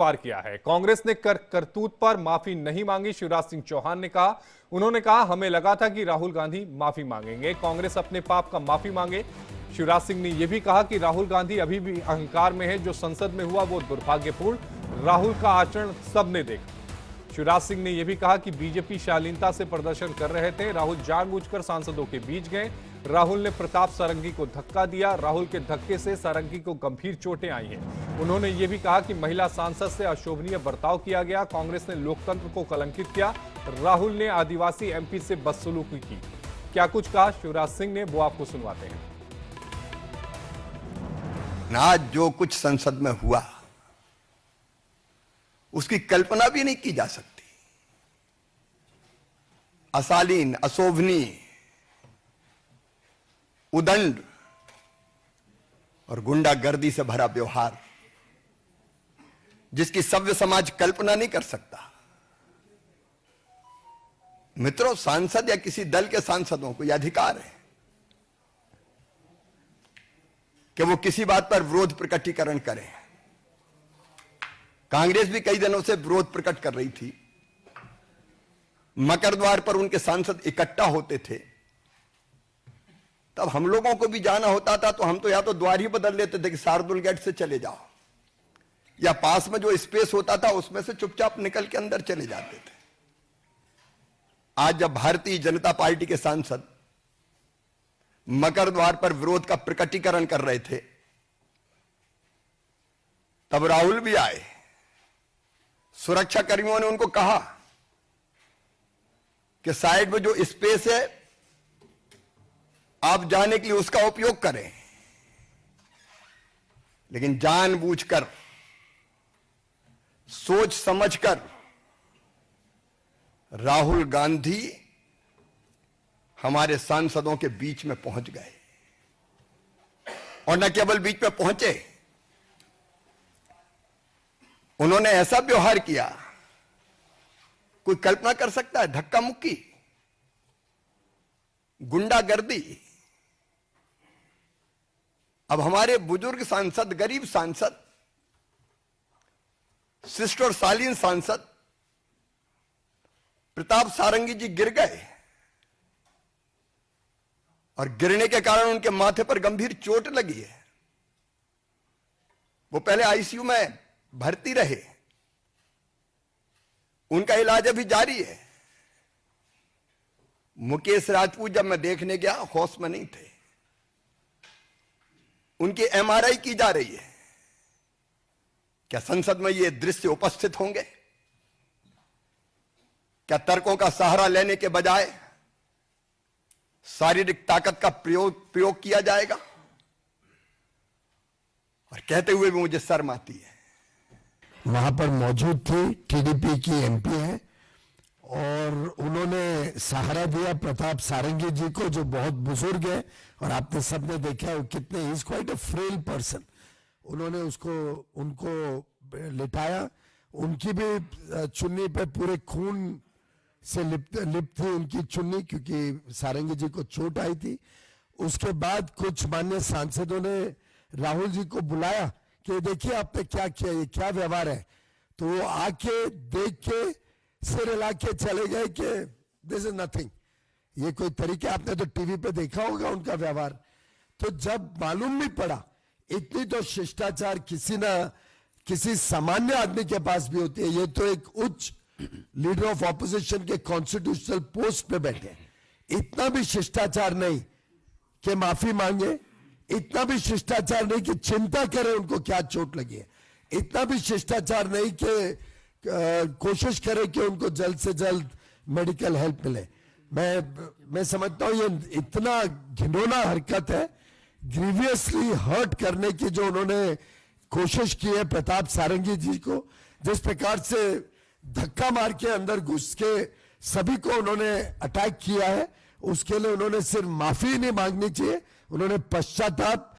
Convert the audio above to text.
पार किया है। कांग्रेस ने करतूत पर माफी नहीं मांगी। शिवराज सिंह चौहान ने कहा, उन्होंने कहा, हमें लगा था कि राहुल गांधी माफी मांगेंगे, कांग्रेस अपने पाप का माफी मांगे। शिवराज सिंह ने यह भी कहा कि राहुल गांधी अभी भी अहंकार में है, जो संसद में हुआ वो दुर्भाग्यपूर्ण, राहुल का आचरण सबने देखा। शिवराज सिंह ने यह भी कहा कि बीजेपी शालीनता से प्रदर्शन कर रहे थे, राहुल जानबूझकर सांसदों के बीच गए। राहुल ने प्रताप सारंगी को धक्का दिया, राहुल के धक्के से सारंगी को गंभीर चोटें आई हैं। उन्होंने यह भी कहा कि महिला सांसद से अशोभनीय बर्ताव किया गया, कांग्रेस ने लोकतंत्र को कलंकित किया, राहुल ने आदिवासी एमपी से बदसलूकी की। क्या कुछ कहा शिवराज सिंह ने, वो आपको सुनवाते हैं। आज जो कुछ संसद में हुआ उसकी कल्पना भी नहीं की जा सकती। अशालीन, अशोभनीय, उदंड और गुंडागर्दी से भरा व्यवहार, जिसकी सभ्य समाज कल्पना नहीं कर सकता। मित्रों, सांसद या किसी दल के सांसदों को यह अधिकार है कि वो किसी बात पर विरोध प्रकटीकरण करें। कांग्रेस भी कई दिनों से विरोध प्रकट कर रही थी। मकर द्वार पर उनके सांसद इकट्ठा होते थे, तब हम लोगों को भी जाना होता था तो हम तो या तो द्वार ही बदल लेते थे कि शार्दुल गेट से चले जाओ, या पास में जो स्पेस होता था उसमें से चुपचाप निकल के अंदर चले जाते थे। आज जब भारतीय जनता पार्टी के सांसद मकर द्वार पर विरोध का प्रकटीकरण कर रहे थे, तब राहुल भी आए। सुरक्षा कर्मियों ने उनको कहा कि साइड में जो स्पेस है आप जाने के लिए उसका उपयोग करें, लेकिन जानबूझकर, सोच समझकर राहुल गांधी हमारे सांसदों के बीच में पहुंच गए। और न केवल बीच में पहुंचे, उन्होंने ऐसा व्यवहार किया, कोई कल्पना कर सकता है? धक्का मुक्की, गुंडागर्दी। अब हमारे बुजुर्ग सांसद, गरीब सांसद, शिष्ट और शालीन सांसद प्रताप सारंगी जी गिर गए और गिरने के कारण उनके माथे पर गंभीर चोट लगी है। वो पहले आईसीयू में भर्ती रहे, उनका इलाज अभी जारी है। मुकेश राजपूत जब मैं देखने गया, होश में नहीं थे, उनकी एमआरआई की जा रही है। क्या संसद में ये दृश्य उपस्थित होंगे? क्या तर्कों का सहारा लेने के बजाय शारीरिक ताकत का प्रयोग किया जाएगा? और कहते हुए भी मुझे शर्म आती है। वहां पर मौजूद थी, टीडीपी की एमपी है, और उन्होंने सहारा दिया प्रताप सारंगी जी को, जो बहुत बुजुर्ग है, और आपने सबने देखा है कितने, he is quite a frail person. उन्होंने उनको लिटाया, उनकी भी चुन्नी पे पूरे खून से लिप्त थी उनकी चुन्नी, क्योंकि सारंगी जी को चोट आई थी। उसके बाद कुछ माननीय सांसदों ने राहुल जी को बुलाया कि देखिए आपने क्या किया, ये क्या व्यवहार है। तो वो आके देख के सिर हिला के चले गए कि दिस इज नथिंग। ये कोई तरीका? आपने तो टीवी पे देखा होगा उनका व्यवहार। तो जब मालूम नहीं पड़ा, इतनी तो शिष्टाचार किसी सामान्य आदमी के पास भी होती है। ये तो एक उच्च लीडर ऑफ ऑपोजिशन के कॉन्स्टिट्यूशनल पोस्ट पे बैठे, इतना भी शिष्टाचार नहीं कि माफी मांगे, इतना भी शिष्टाचार नहीं कि चिंता करें उनको क्या चोट लगी है, इतना भी शिष्टाचार नहीं कि कोशिश करें कि उनको जल्द से जल्द मेडिकल हेल्प मिले। मैं समझता हूं ये इतना घिनौना हरकत है, ग्रीवियसली हर्ट करने की जो उन्होंने कोशिश की है प्रताप सारंगी जी को। जिस प्रकार से धक्का मार के अंदर घुस के सभी को उन्होंने अटैक किया है, उसके लिए उन्होंने सिर्फ माफी नहीं मांगनी चाहिए, उन्होंने पश्चाताप